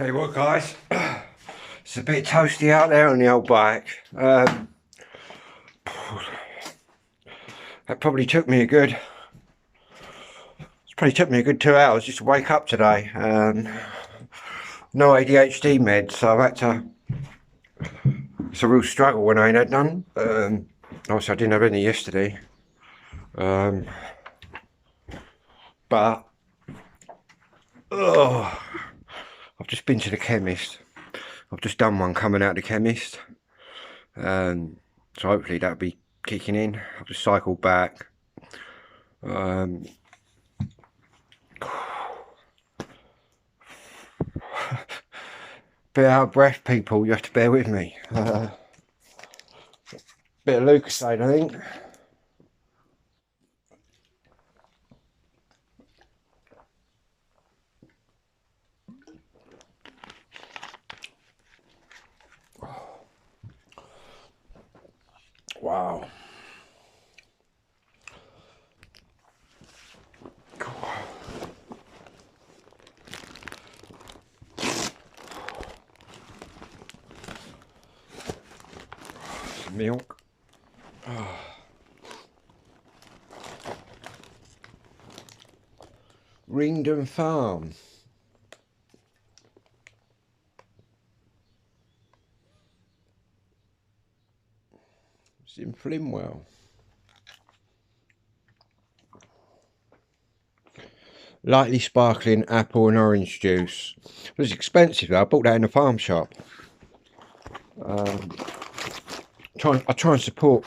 Tell you what, guys, it's a bit toasty out there on the old bike. That probably took me a good. It probably took me a good 2 hours just to wake up today. No ADHD meds, so I've had to. It's a real struggle when I ain't had none. Obviously, I didn't have any yesterday. But I've just been to the chemist. I've just done one coming out of the chemist. So hopefully that'll be kicking in. I've just cycled back. Bit out of breath, people. You have to bear with me. Bit of Lucasade, I think. Wow. Some milk. Ringdon Farm. It's in Flimwell. Lightly sparkling apple and orange juice. It was expensive though. I bought that in a farm shop. I try and support,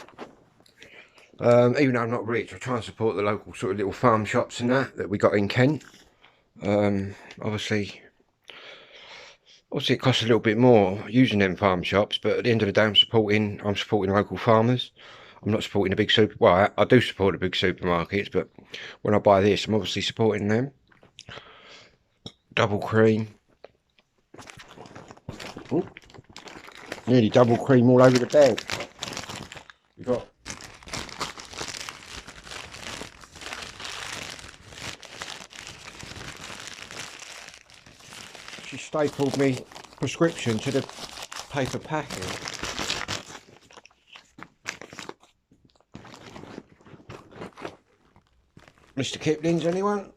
even though I'm not rich, I try and support the local sort of little farm shops and that we got in Kent. Obviously it costs a little bit more using them farm shops, but at the end of the day I'm supporting local farmers. I'm not supporting the big super. Well, I do support the big supermarkets, but when I buy this, I'm obviously supporting them. Double cream. Ooh. Nearly double cream all over the bed. We got. She stapled me prescription to the paper packing. Mr. Kipling's, anyone?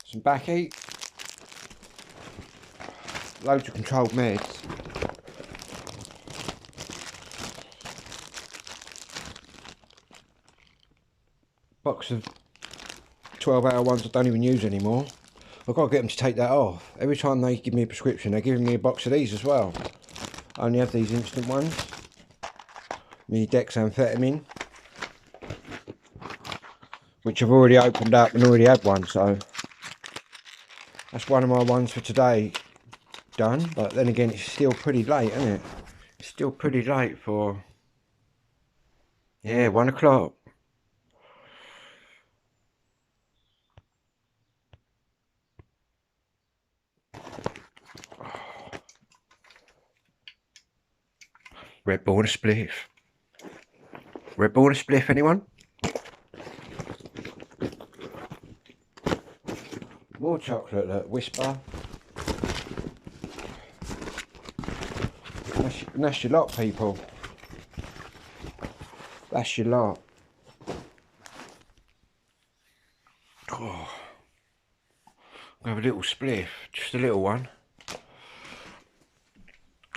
Some backache. Loads of controlled meds. Box of 12-hour ones I don't even use anymore. I've got to get them to take that off. Every time they give me a prescription, they're giving me a box of these as well. I only have these instant ones. Me dexamphetamine, which I've already opened up and already had one, so that's one of my ones for today done. But then again, it's still pretty late, isn't it? It's still pretty late for, yeah, 1 o'clock. Red Bull and a spliff. Red Bull and a spliff, anyone? More chocolate, look, Whisper. That's your lot, people. That's your lot. Oh. I'll have a little spliff, just a little one.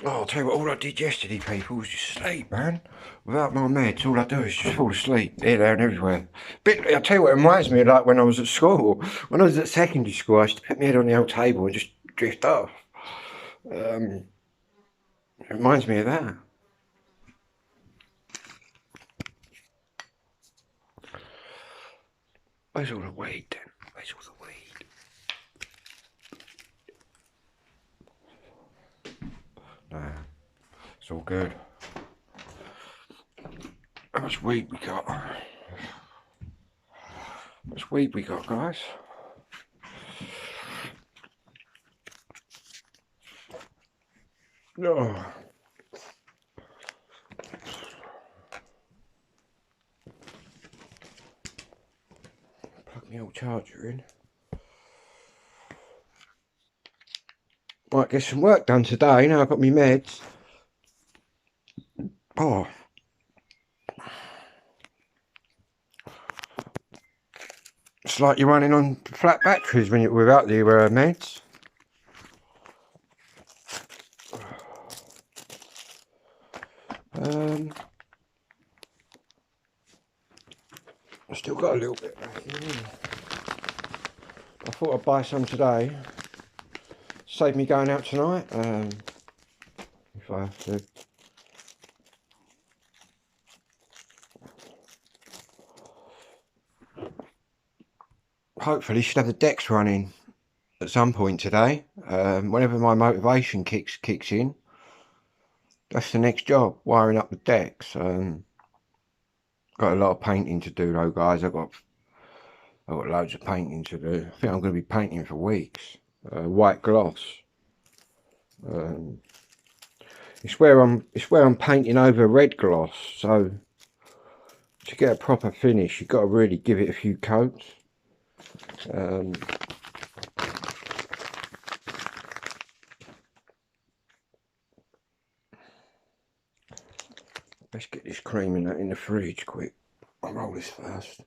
Oh, I'll tell you what, all I did yesterday, people, was just sleep, man. Without my meds, all I do is just fall asleep, here, there and everywhere. I'll tell you what it reminds me of, like when I was at school. When I was at secondary school, I used to put my head on the old table and just drift off. It reminds me of that. Where's all the weed then? Where's all the weed? Nah, it's all good. How much weed we got? How much weed we got, guys? Oh. Plug my old charger in. Might get some work done today. Now I've got my meds. Oh. It's like you're running on flat batteries when you're without the meds. I've still got a little bit. I thought I'd buy some today. Save me going out tonight. If I have to. Hopefully should have the decks running at some point today. Whenever my motivation kicks in, that's the next job, wiring up the decks. Got a lot of painting to do though, guys. I've got loads of painting to do. I think I'm going to be painting for weeks. White gloss. It's where I'm painting over red gloss. So to get a proper finish, you've got to really give it a few coats. Let's get this cream in the fridge quick. I'll roll this first.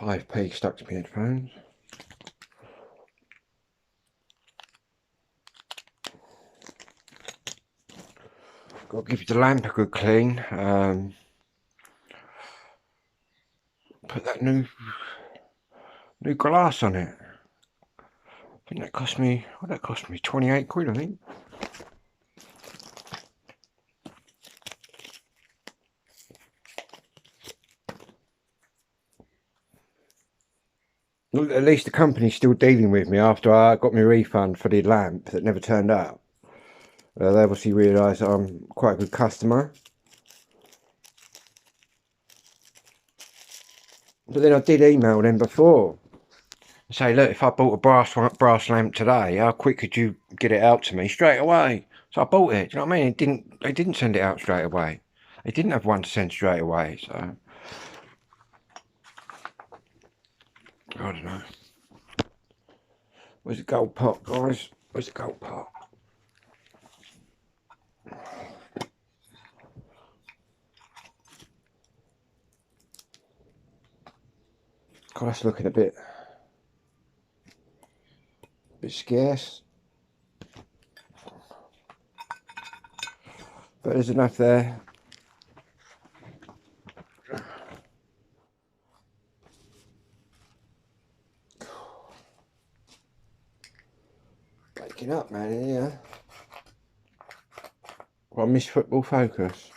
£5p stuck to my headphones. Got to give the lamp a good clean. Put that new glass on it. I think that cost me, what that cost me? 28 quid, I think. Look, at least the company's still dealing with me after I got my refund for the lamp that never turned up. They obviously realised that I'm quite a good customer. But then I did email them before. Say, look, if I bought a brass lamp today, how quick could you get it out to me? Straight away. So I bought it. Do you know what I mean? They didn't send it out straight away. They didn't have one to send straight away. So I don't know. Where's the gold pot, guys? Where's the gold pot? God, that's looking a bit scarce. But there's enough there. Waking up, man, in here. Well, I miss football focus.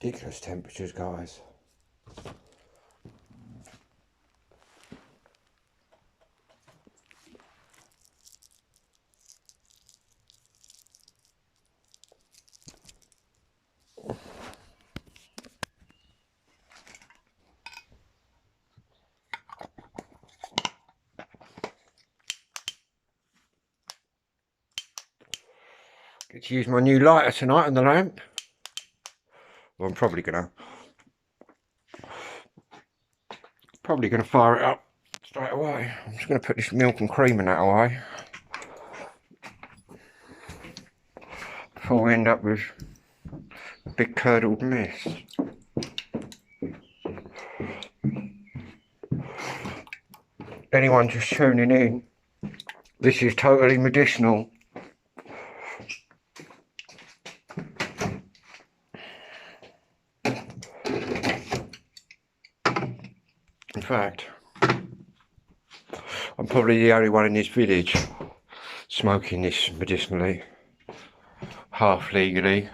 Ridiculous temperatures, guys. Get to use my new lighter tonight on the lamp. Well, I'm probably gonna fire it up straight away. I'm just gonna put this milk and cream in that away before we end up with a big curdled mess. Anyone just tuning in, This is totally medicinal. In fact, I'm probably the only one in this village smoking this medicinally, half legally.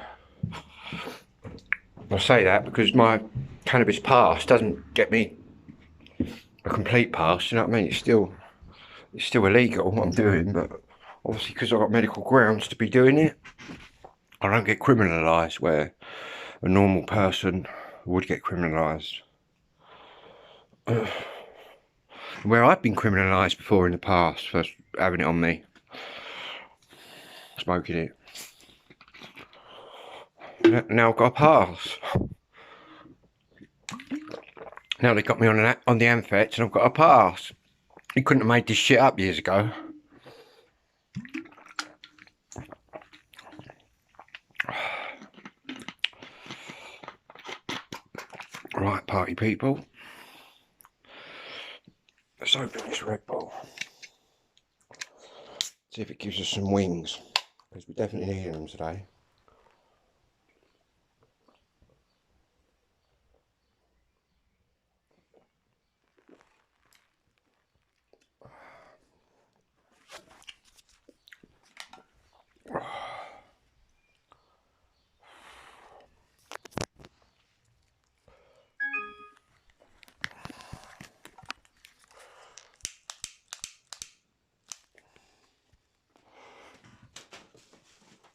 I say that because my cannabis pass doesn't get me a complete pass, you know what I mean? It's still illegal what I'm doing, but obviously because I've got medical grounds to be doing it, I don't get criminalised where a normal person would get criminalised. Where I've been criminalised before in the past for having it on me, smoking it. Now I've got a pass. Now they got me on the Amphex and I've got a pass. You couldn't have made this shit up years ago. Right, party people. Let's open this Red Bull. See if it gives us some wings, because we definitely need them today.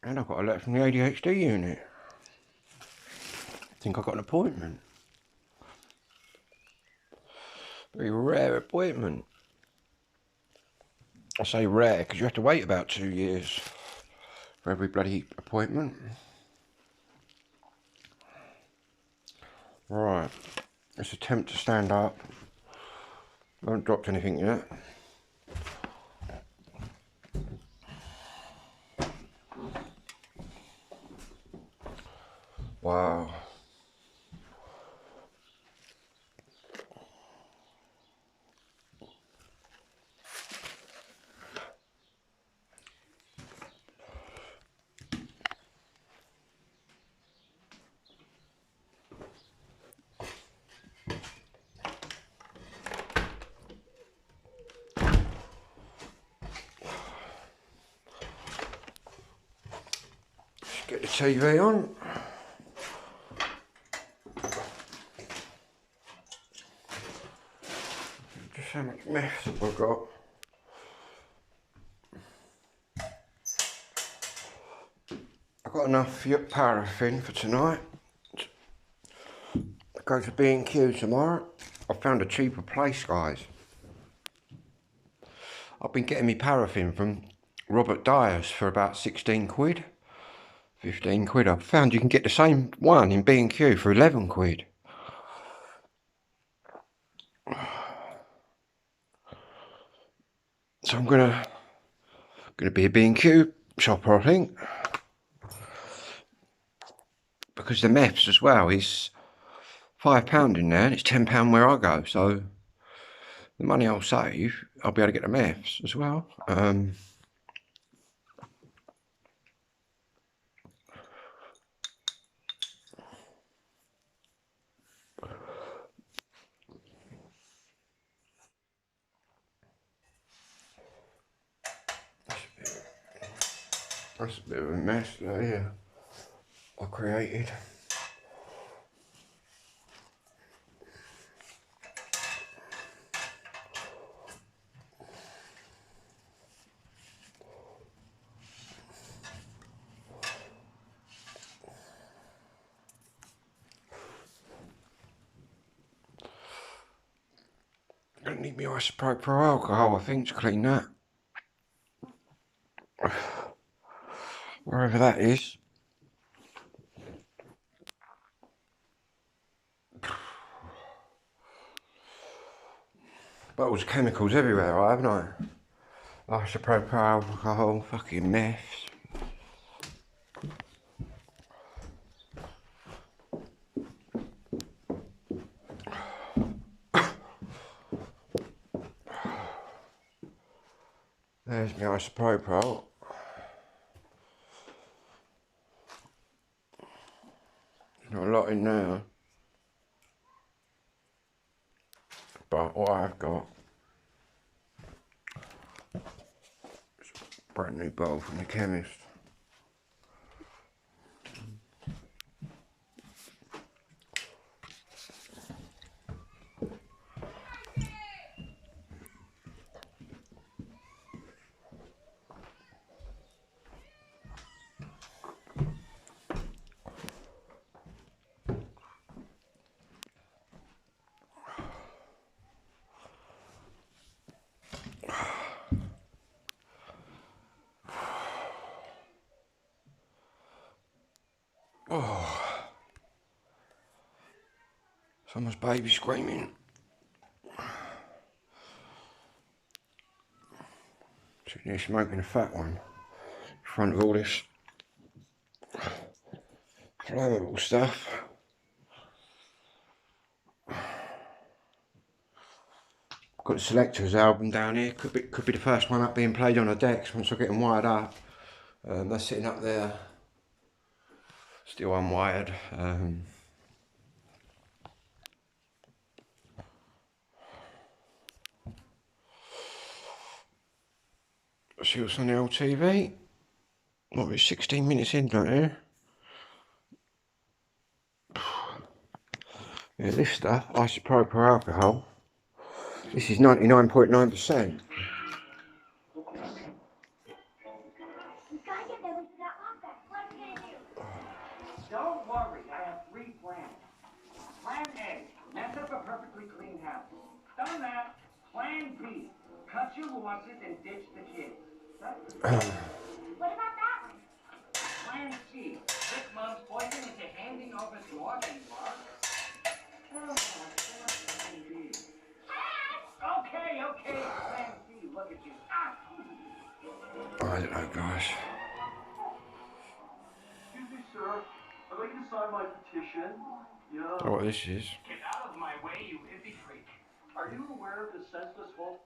And I've got a letter from the ADHD unit. I think I've got an appointment. Very rare appointment. I say rare because you have to wait about 2 years for every bloody appointment. Right, let's attempt to stand up. I haven't dropped anything yet. Wow. Get the TV on. Just how much mess have we got? I've got enough paraffin for tonight. I go to B&Q tomorrow. I found a cheaper place, guys. I've been getting me paraffin from Robert Dyer's for about 16 quid. 15 quid. I've found you can get the same one in B&Q for 11 quid. So I'm gonna be a B&Q shopper, I think. Because the meths as well is £5 in there and it's £10 where I go. So the money I'll save, I'll be able to get the meths as well. That's a bit of a mess there, yeah. I created. I'm gonna need my isopropyl alcohol, I think, to clean that. Wherever that is. Bottles of chemicals everywhere, right, haven't I? Isopropyl alcohol, fucking meths. There's my isopropyl. There's not a lot in there. But what I've got is a brand new bottle from the chemist. Oh, someone's baby screaming. Sitting there smoking a fat one in front of all this flammable stuff. Got the Selectors album down here. Could be the first one up being played on the decks once I get them wired up. They're sitting up there, still unwired. See what's on the old TV. What, we're 16 minutes in, don't you? Yeah, this stuff, isopropyl alcohol. This is 99.9%. Don't worry, I have 3 plans. Plan A, mess up a perfectly clean house. Done that. Plan B, cut your losses and ditch the kids. What about that one? Plan C, trick Mom's poison into handing over dog and bark. Oh, plan B. Okay, Plan C, look at you. I don't know, guys. Excuse me, sir. I'd like you to sign my petition. Yeah. Oh, what this is. Get out of my way, you hippie freak. Are you aware of the senseless whole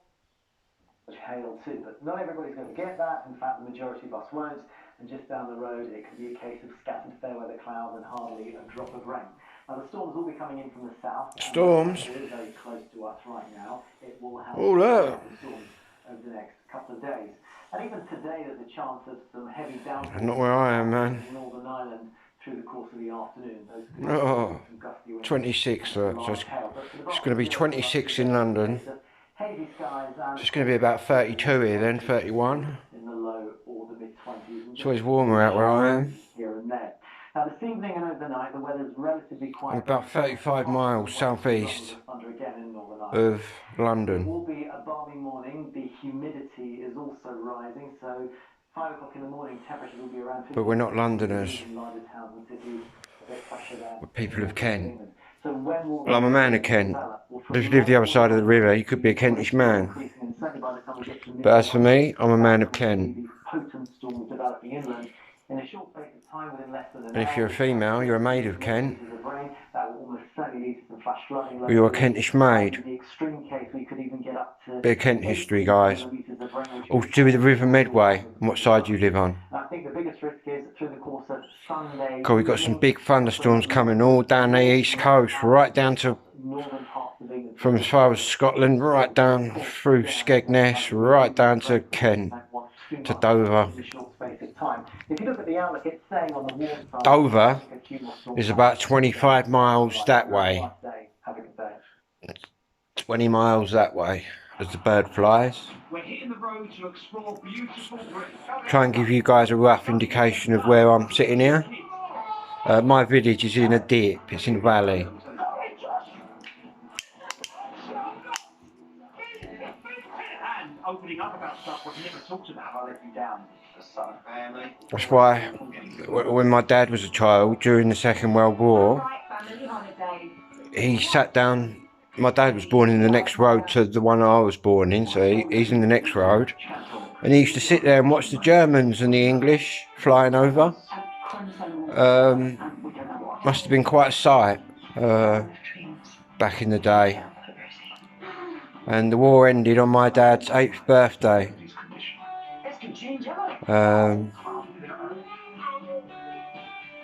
hail too, but not everybody's going to get that. In fact, the majority of us won't. And just down the road, it could be a case of scattered fair weather clouds and hardly a drop of rain. Now, the storms will be coming in from the south. Storms? It is very close to us right now. It will help Oh, look. the storms over the next couple of days. And even today, there's a chance of some heavy downpours. Not where I am, man. In Northern Ireland through the course of the afternoon. Those could Oh, some gusty winds 26, so large hail. But for the it's vast going to be majority of us, 26 in London. hazy skies and So it's going to be about 32 here then, 31. in the low or the mid-20s. It's always warmer out where I am. Here and there. Now this evening and overnight, the weather's relatively I'm quiet. about 35 miles southeast Thunder again in Northern Ireland. of It London. will be a balmy morning. The humidity is also rising, so 5 o'clock in the morning, temperatures will be around 50. But we're not Londoners. In larger towns and cities, a bit fresher there. We're people of Kent. So when will Well, I'm a man of Kent. If you live the other side of the river, you could be a Kentish man. But as for me, I'm a man of Kent. Potent storms developing inland in a short space of time within less than an And if you're a female, you're a maid of Kent. that will almost certainly lead to some flash flooding. Or you're a Kentish maid. In the extreme case, we could even get up to Bit of Kent history, guys. All to do with the River Medway and what side you live on. I think the biggest risk is through the course of Sunday. God, we've got some big thunderstorms coming all down the east coast, right down to, Northern parts of England. from as far as Scotland, right down through Skegness, right down to Kent, to Dover. In a short space of time. If you look at the outlook, it's saying on the warm side. Dover is about 25 miles that way. Have a good day. 20 miles that way as the bird flies. We're hitting the road to explore beautiful Britain. Try and give you guys a rough indication of where I'm sitting here. My village is in a dip, it's in a valley. And opening up about stuff we've never talked about. I'll let you down. The son of family. That's why when my dad was a child during the Second World War, he sat down. My dad was born in the next road to the one I was born in, so he's in the next road. And he used to sit there and watch the Germans and the English flying over. Must have been quite a sight back in the day. And the war ended on my dad's 8th birthday.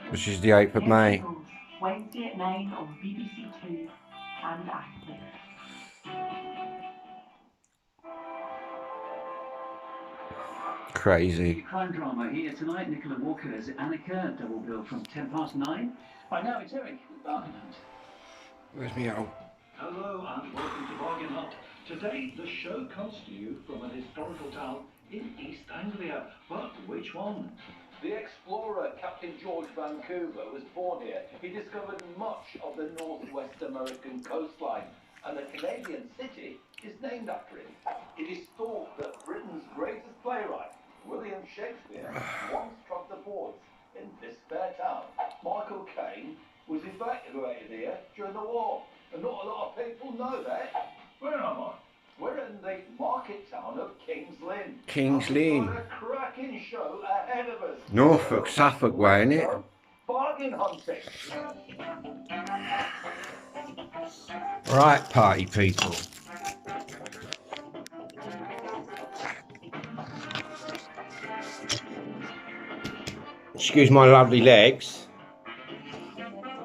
Which is the 8th of May. Wednesday at 9 on BBC Two and after. Crazy. Crime drama here tonight. Nicola Walker's Annika, double bill from 9:10. By now it's Eric with Bargain Hunt. Where's me out? Hello and welcome to Bargain Hunt. Today the show comes to you from an historical town in East Anglia. But which one? The explorer Captain George Vancouver was born here. He discovered much of the Northwest American coastline, and the Canadian city is named after him. It is thought that Britain's greatest playwright, William Shakespeare, once struck the boards in this fair town. Michael Caine was evacuated here during the war, and not a lot of people know that. Where am I? We're in the market town of King's Lynn. King's Lynn. We've got a cracking show ahead of us. Norfolk, Suffolk way, innit? Bargain hunting. Right, party people. Excuse my lovely legs.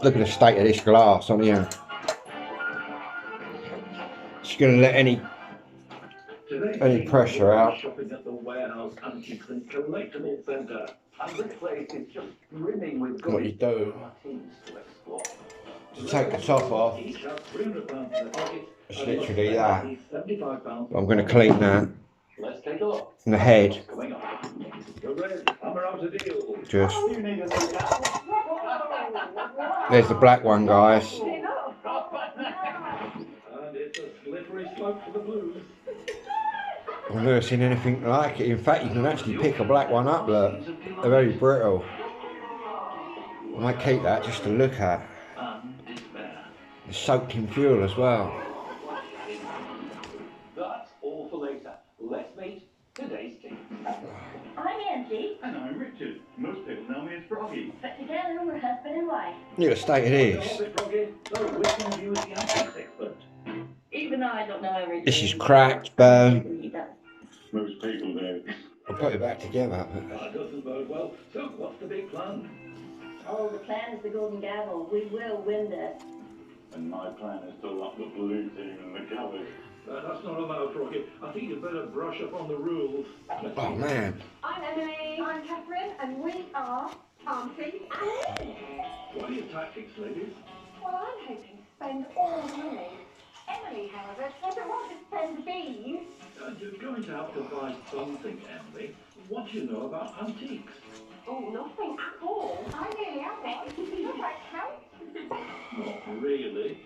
Look at the state of this glass on here. Just gonna let any pressure out. Shopping at the Warehouse Antiques and Collectible Centre. And this place is just brimming with What you do teams to explore. to take the top off. Each have £300 in their pockets. It's literally that. £75. I'm gonna clean that. Let's take a look. And the head. Coming up. You're ready. Hammer out a deal. Just. You need a new There's the black one, guys. And it's a slippery slope to the blues. I've never seen anything like it. In fact, you can actually pick a black one up, look. They're very brittle. I might keep that just to look at. It's soaked in fuel as well. That's all for later. Let's meet today's team. I'm Angie, And I'm Richard. Most people know me as Froggy. but together we're husband and wife. Look at the state it is. Froggy, so which one of you is the antiques expert? Even though I don't know everything. This is cracked, bone. Most people do. I'll put it back together. That doesn't bode well. So what's the big plan? Oh, the plan is the golden gavel. We will win this. And my plan is to lock the blue team in the cupboard. That's not allowed, Froggy. I think you better brush up on the rules. Oh man. I'm Emily. I'm Catherine, and we are Auntie Annie. What are your tactics, ladies? Well, I'm hoping to spend all the money. Emily, however, doesn't want to spend bees. You're going to have to buy something, Emily. What do you know about antiques? Oh, nothing at all. I nearly have it. Does that count? Not really.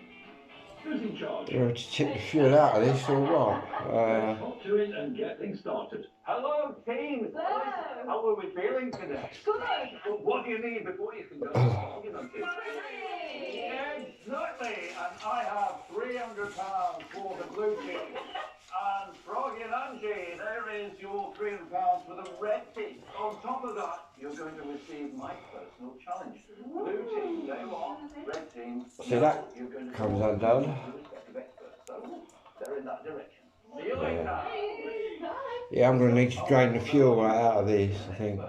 Who's in charge? Do I have to tip the fuel out of this or what? Let's hop to it and get things started. Hello, team. Hello. How are we feeling today? Good. Well, what do you need before you can go? Exactly. And I have £300 for the blue team. And Froggy and Angie, there is your £300 for the red team. On top of that, you're going to receive my personal challenge. Blue team, day one. Red team. See, that comes undone. So they're in that direction. See you later. Yeah, I'm going to need to drain the fuel right out of these, I think.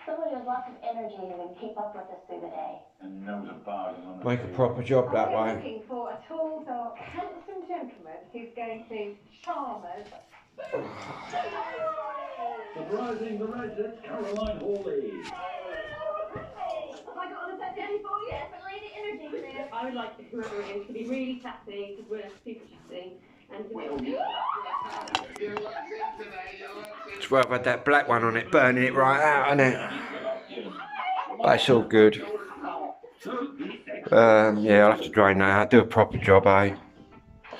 Somebody with lots of energy who can keep up with us through the day. And knows a bargain on the Make a proper job that I'm way. looking for a tall, dark, handsome gentleman who's going to charm us. Surprising the Reds, it's Caroline Hawley. Have I got on a set ready for you? But lady energy there. I would like whoever it is to be really chatty, because we're super chatty. And to It's well, I've had that black one on it, burning it right out, isn't it? That's all good. Yeah, I'll have to drain that out, do a proper job, eh?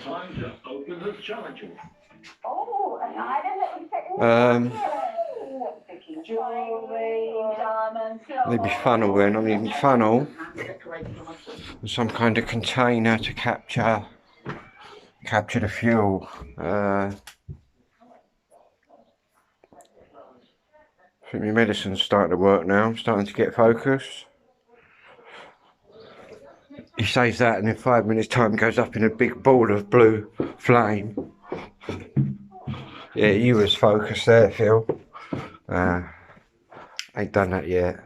Time to open the challenge. Oh, an item that would fit in jewellery, diamonds, Need my funnel then, I need my funnel. And some kind of container to capture the fuel. I think my medicine's starting to work now, I'm starting to get focused. He says that and in 5 minutes time goes up in a big ball of blue flame. Yeah, you was focused there, Phil. Ain't done that yet.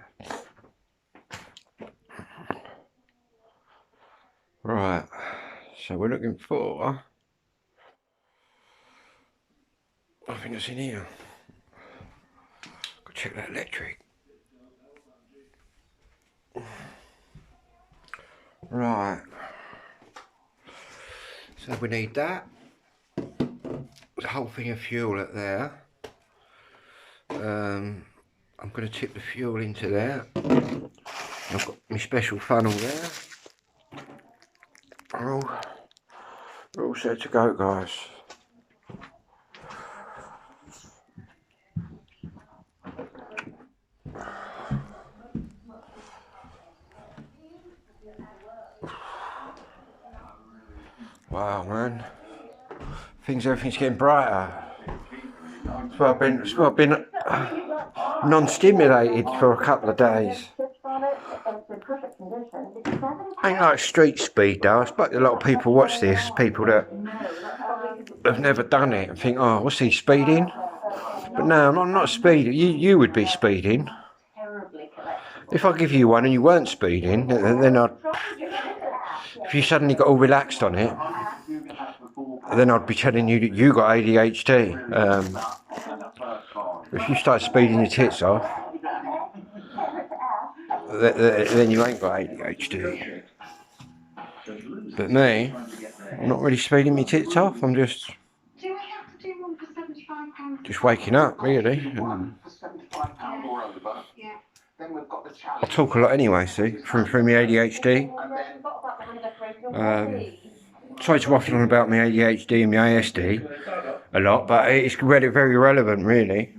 Right, so we're looking for, I think it's in here. Go check that electric. Right, so we need that. The whole thing of fuel up there. I'm going to tip the fuel into there. I've got my special funnel there. We're all set to go, guys. Wow, man. Everything's getting brighter. So I've been non-stimulated for a couple of days. Ain't like street speed though. I expect a lot of people watch this, people that have never done it and think, oh, what's he speeding? But no, I'm not speeding. You would be speeding. If I give you one and you weren't speeding, then I'd, if you suddenly got all relaxed on it, then I'd be telling you that you got ADHD. If you start speeding your tits off, then you ain't got ADHD. But me, I'm not really speeding my tits off. I'm just waking up, really. I talk a lot anyway, see, through my ADHD. Sorry to waffle on about my ADHD and my ASD a lot, but it's very relevant, really.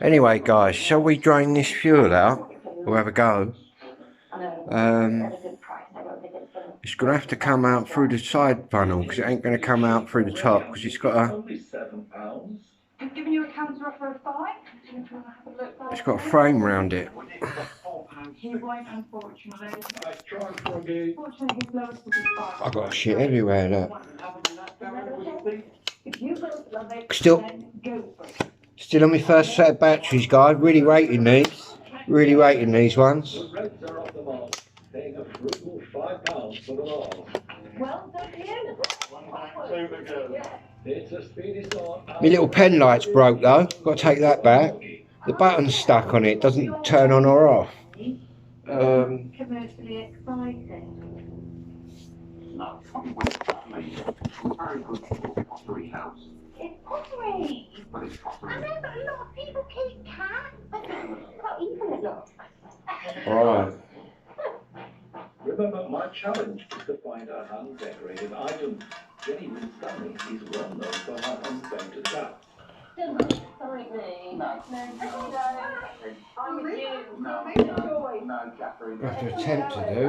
Anyway, guys, shall we drain this fuel out? We'll have a go. It's going to have to come out through the side funnel because it ain't going to come out through the top because it's got a... It's got a frame around it. I've got shit everywhere, look. Still on my first set of batteries, guys. Really rating these. Really rating these ones. My little pen light's broke though. Got to take that back. The button's stuck on it. Doesn't turn on or off. Commercially exciting. No, very good pottery house. It's pottery. But it's pottery. I know, but a lot of people keep cats. How evil it looks. Alright. Remember, my challenge is to find a hand-decorated item. Jenny Winstanley is well known for her unpainted cats. Sorry, me. No. I'm with you. No, Catherine. I have to attempt to do.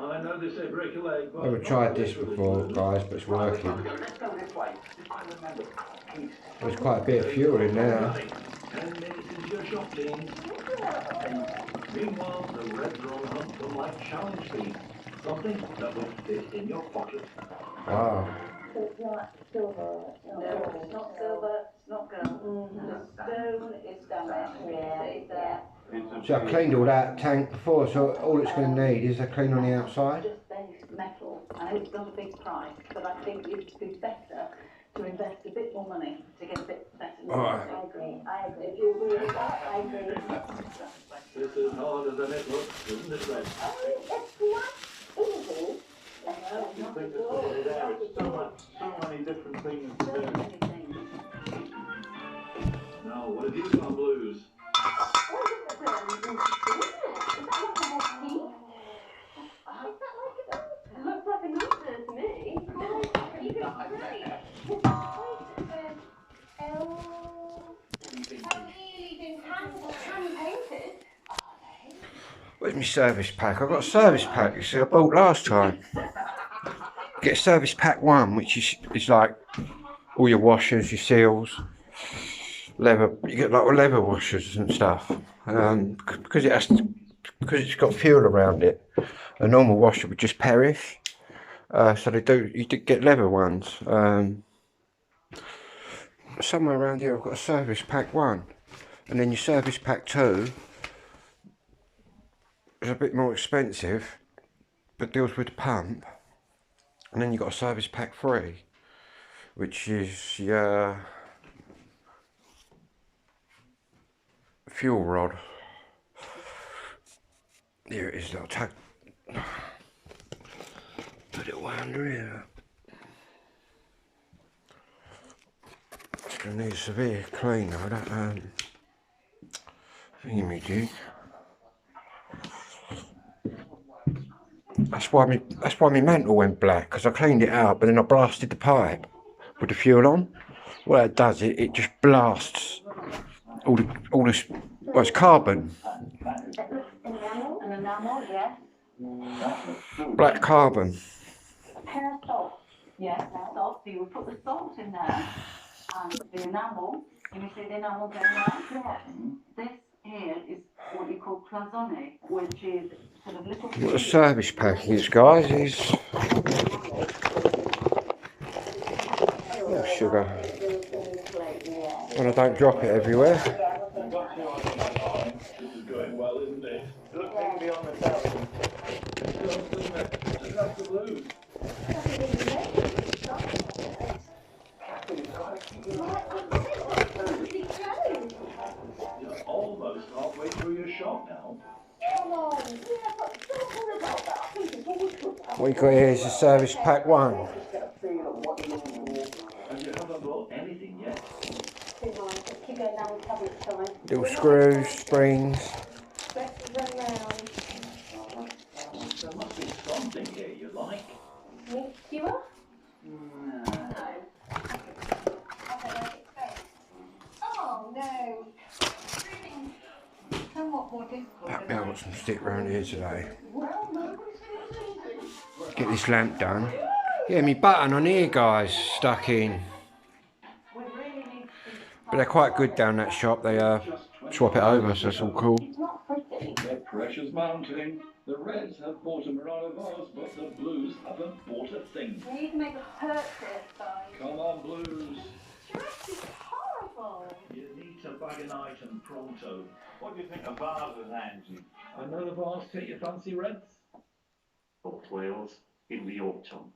I know they say break a leg, but... I've never tried this before, guys, but it's working. There's quite a bit of fuel in there. 10 minutes into your shopping. Meanwhile, the Reds are on hunt for life challenge theme. Something that will fit in your pocket. Wow. It's not silver. No, it's not silver. It's not gold. The stone is damaged. Yeah. So I cleaned all that tank before, so all it's going to need is a clean on the outside. Just base metal. I know it's not a big price, but I think it'd be better to invest a bit more money to get a bit better. Alright. I agree. If you agree with that, I agree. This is harder than it looks, isn't it, Red? It's not easy. So many different things to do. Now, what have you got, Blues? Looks like a nightmare to me. You can hand-painted. Where's my service pack? I've got a service pack, you see, I bought last time. Get a service pack 1, which is like all your washers, your seals, leather. You get like leather washers and stuff. Because it's got fuel around it. A normal washer would just perish. So you did get leather ones. Somewhere around here I've got a service pack 1, and then your service pack 2 is a bit more expensive but deals with the pump, and then you've got a service pack 3, which is your fuel rod. Here it is, I'll put it way under here. It's going to need a severe clean though, that thingy-me-jig. That's why my mantle went black, because I cleaned it out, but then I blasted the pipe with the fuel on. What it does, it just blasts all this, well, it's carbon. An enamel, yes. Black carbon. A pair of salt. Yes, salt. So you would put the salt in there, and the enamel. Can you see the enamel going there? Yes. This here is what you call cloisonne, which is sort of little. What the service pack is, guys, is sugar. And I don't drop it everywhere. This is going well, isn't it? Look, they can be on the table. That's the blues. You're almost halfway through your shot now. What you got here is the service pack 1. And you haven't bought anything yet. Little screws, springs. There must be something here you like. Oh no. Somewhat more difficult. I've got some stick around here today. Get this lamp done. Yeah, my button on here, guys, stuck in. But they're quite good down that shop. They swap it over, so it's all cool. The pressure's mounting. The Reds have bought a Murano vase, but the Blues haven't bought a thing. We need to make a purchase, guys. Come on, Blues. Stress is horrible. You need to bag an item pronto. What do you think of vases, Angie? Another vase take your fancy, Reds? North Wales in the autumn.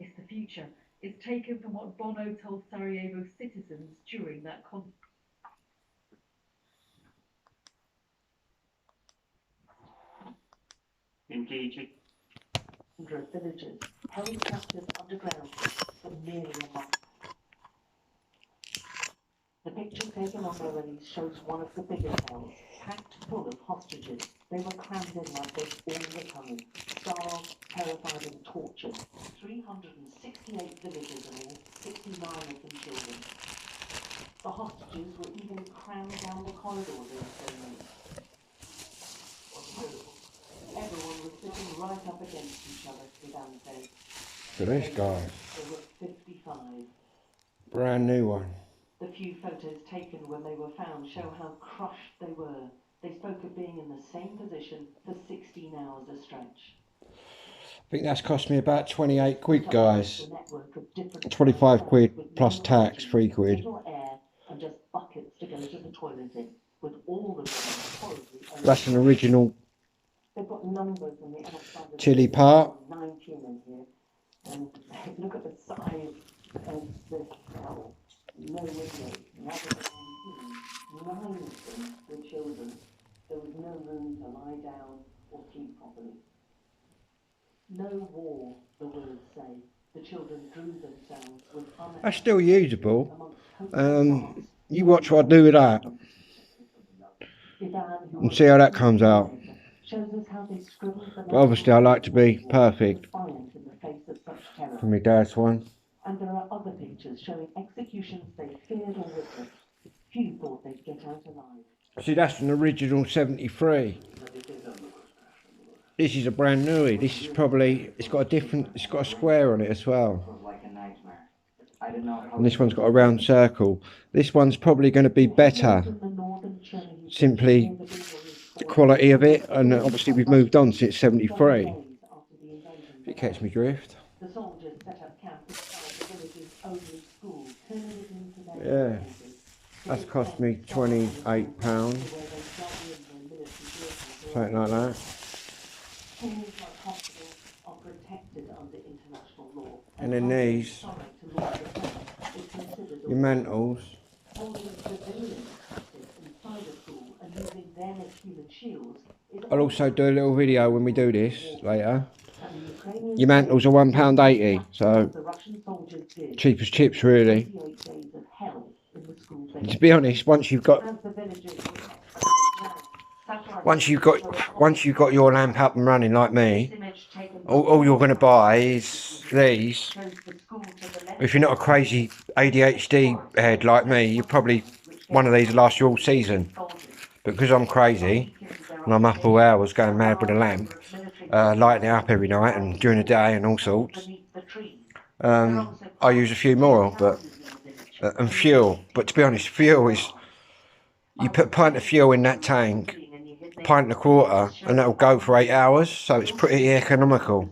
It's the future. It's taken from what Bono told Sarajevo citizens during that conflict. Engaging. Villages held captive underground for nearly a month. The picture taken on their release shows one of the bigger cells, packed full of hostages. They were crammed in like this all the time, starved, terrified and tortured. 368 villagers in all, 69 of them children. The hostages were even crammed down the corridors in the ceremony. Everyone was sitting right up against each other, Sudan said. So this guy, There were 55. brand new one. The few photos taken when they were found show how crushed they were. They spoke of being in the same position for 16 hours a stretch. I think that's cost me about 28 quid, guys. 25 quid plus tax, 3 quid. Little air and just buckets to go to the toilet in, with all of them horribly. That's an original They've got numbers on the outside of chili part. 19 in here, and look at the size of this cell. No windows, never 9 of them were children. There was no room to lie down or sleep properly. No wall, the words say. The children drew themselves with That's still usable. You watch what I do with that and see how that comes out. But obviously I like to be perfect for my dad's one. And there are other pictures showing executions they feared or witnessed. Few thought they'd get out alive. See, that's an original 73. This is a brand newie. This is probably, it's got a square on it as well. And this one's got a round circle. This one's probably going to be better. Simply the quality of it, and obviously we've moved on since 73. If you catch me drift. The soldiers set up camp inside the village's only school, turning it into their Yeah. That's cost me £28. Something like that. Schools like hospitals are protected under international law. And then these, your mantles. Holding civilians captive inside a school and using them as human shields is I'll also do a little video when we do this later. Your mantles are £1.80, so cheap as chips really. And to be honest, once you've got your lamp up and running like me, all you're going to buy is these. If you're not a crazy ADHD head like me, you're probably one of these will last you all season. But because I'm crazy and I'm up all hours going mad with a lamp, lighting it up every night and during the day and all sorts, I use a few more, but and fuel. But to be honest, fuel is, you put a pint of fuel in that tank, pint and a quarter, and that'll go for 8 hours, so it's pretty economical.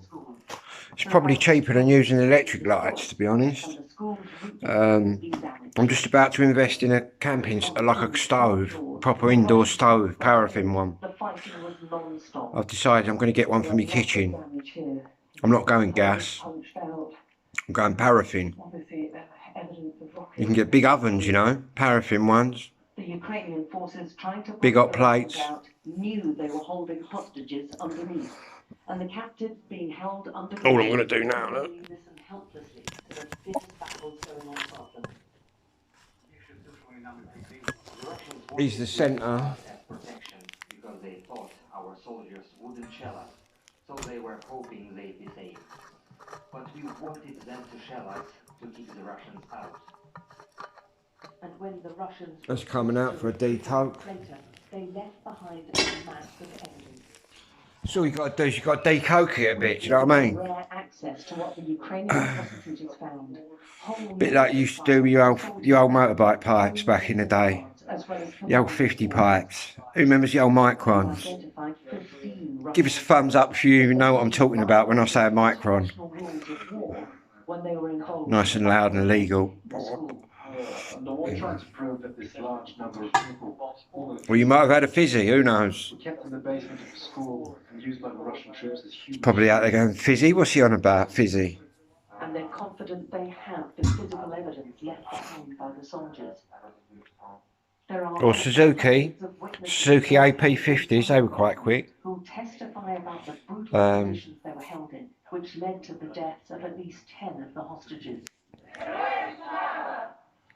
It's probably cheaper than using electric lights, to be honest. I'm just about to invest in a camping, like a stove, proper indoor stove, paraffin one. I've decided I'm going to get one for my kitchen. I'm not going gas, I'm going paraffin. You can get big ovens, you know, paraffin ones. The Ukrainian forces trying to big hot plates. Knew they were holding hostages underneath, and the captives being held under. All I'm going to do now, look. Listen helplessly to the fierce battles going on above them. He's the centre. Protection because they thought our soldiers wouldn't shell us, so they were hoping they'd be safe. But we wanted them to shell us to keep the Russians out. And when the Russians That's coming out for a decoke. later, they left behind a mass of evidence. So all you got to do is you got to decoke it a bit. Do you know what I mean? Rare access to what the Ukrainian prosecutors found. Bit like you used to do with your old motorbike pipes back in the day. The old 50 pipes. Who remembers the old microns? Give us a thumbs up if you even know what I'm talking about when I say a micron. Nice and loud and legal. Well, you might have had a fizzy, who knows? Probably out there going, fizzy? What's he on about, fizzy? And they're confident they have the physical evidence left behind by the soldiers. Or Suzuki AP50s, they were quite quick. Who testify about the brutal conditions they were held in, which led to the deaths of at least 10 of the hostages.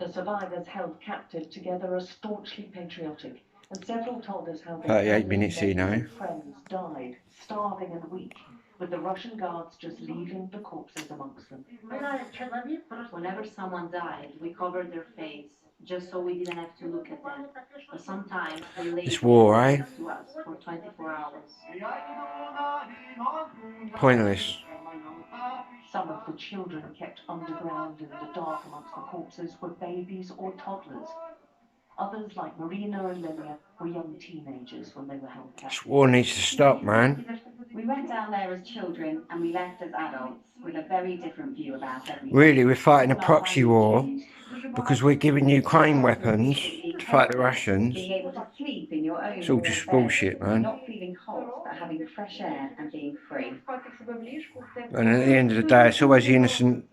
The survivors held captive together are staunchly patriotic, and several told us how their 38 minutes here now. friends died, starving and weak, with the Russian guards just leaving the corpses amongst them. Whenever someone died, we covered their face, just so we didn't have to look at them. But sometimes they lay It's war, eh? to us for 24 hours. Pointless. Some of the children kept underground in the dark amongst the corpses were babies or toddlers. Others, like Marina and Lilia, were young teenagers when they were held captive. This war needs to stop, man. We went down there as children and we left as adults with a very different view about everything. Really, we're fighting a proxy war because we're giving Ukraine weapons to fight the Russians. Being able to sleep in your own It's all just bullshit, man. Not feeling hot, but having fresh air and being free. And at the end of the day, it's always the innocent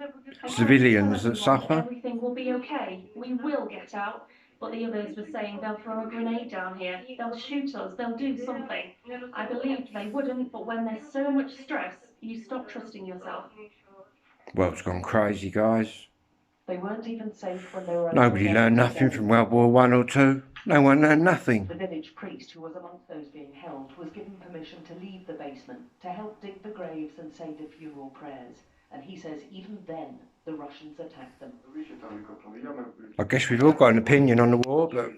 civilians that suffer. Everything will be okay. We will get out. But the others were saying they'll throw a grenade down here. They'll shoot us. They'll do something. I believed they wouldn't, but when there's so much stress, you stop trusting yourself. World's gone crazy, guys. They weren't even safe when they were. Nobody learned nothing from World War I or II. No one learned nothing. The village priest, who was amongst those being held, was given permission to leave the basement to help dig the graves and say the funeral prayers. And he says even then, the Russians attacked them. I guess we've all got an opinion on the war, but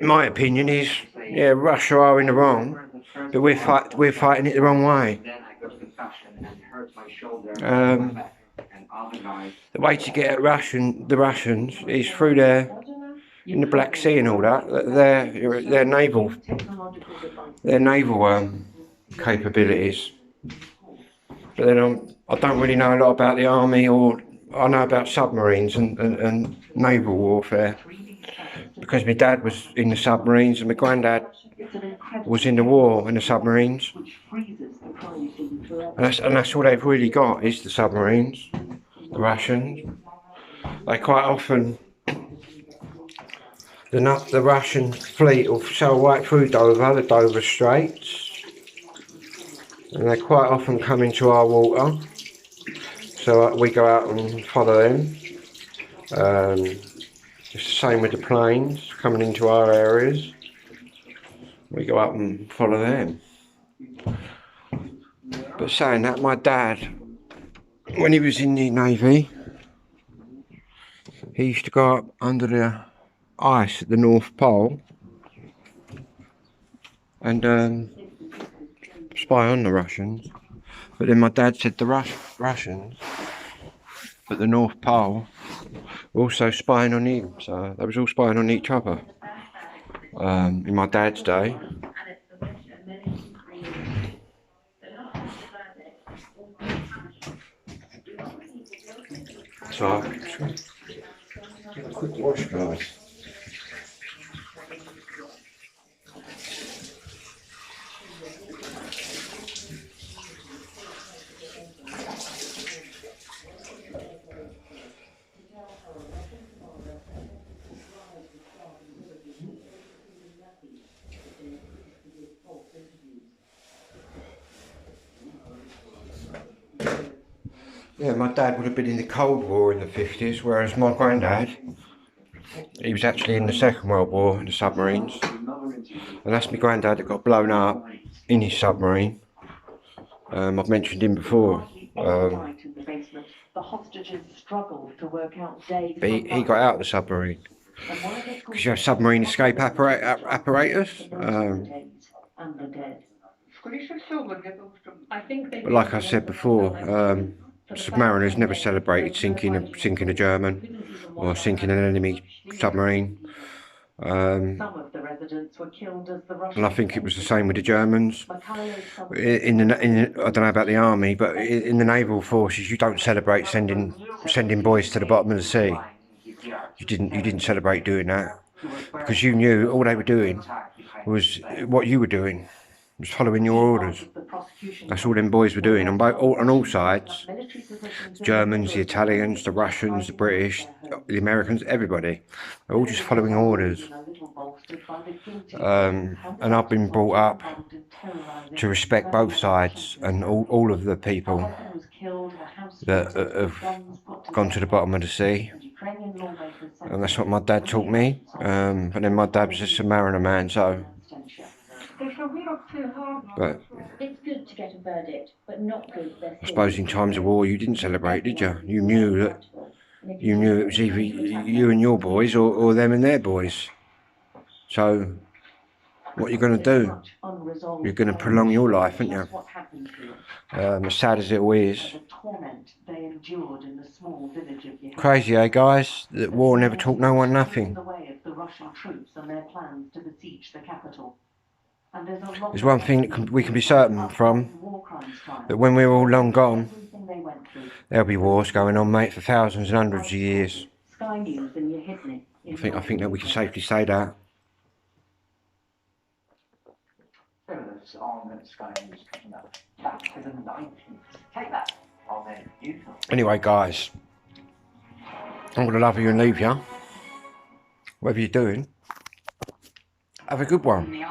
my opinion is, yeah, Russia are in the wrong, but we're fighting it the wrong way. The way to get at the Russians is through their, in the Black Sea and all that, their naval capabilities. But then I don't really know a lot about the army, or I know about submarines and naval warfare. Because my dad was in the submarines and my granddad was in the war in the submarines. And that's all they've really got is the submarines, the Russians. They quite often, the Russian fleet will sail right through Dover, the Dover Straits. And they quite often come into our water. So we go out and follow them. It's the same with the planes coming into our areas. We go up and follow them. But saying that, my dad, when he was in the Navy, he used to go up under the ice at the North Pole and spy on the Russians. But then my dad said the Russians at the North Pole were also spying on him, so they was all spying on each other in my dad's day. So, give a quick wash, guys. Yeah, my dad would have been in the Cold War in the 50s, whereas my granddad, he was actually in the Second World War in the submarines. And that's my granddad that got blown up in his submarine. I've mentioned him before. But he got out of the submarine. Because you have submarine escape apparatus. But like I said before, submariners never celebrated sinking a German or sinking an enemy submarine. And I think it was the same with the Germans. I don't know about the army, but in the naval forces, you don't celebrate sending boys to the bottom of the sea. You didn't celebrate doing that, because you knew all they were doing was what you were doing, was following your orders. That's all them boys were doing on all sides. The Germans, the Italians, the Russians, the British, the Americans, everybody. They're all just following orders. And I've been brought up to respect both sides and all of the people that have gone to the bottom of the sea. And that's what my dad taught me. But then my dad was just a mariner man, so. But It's good to get a verdict, but not good. I suppose in times of war you didn't celebrate, did you? You knew it was either you and your boys or them and their boys. So what are you going to do? You're going to prolong your life, aren't you? As sad as it all is. Crazy, eh, guys? That war never taught no one nothing. There's one thing that we can be certain from, that when we're all long gone, there'll be wars going on, mate, for thousands and hundreds of years. I think that we can safely say that. Anyway, guys, I'm going to love you and leave you. Whatever you're doing, have a good one.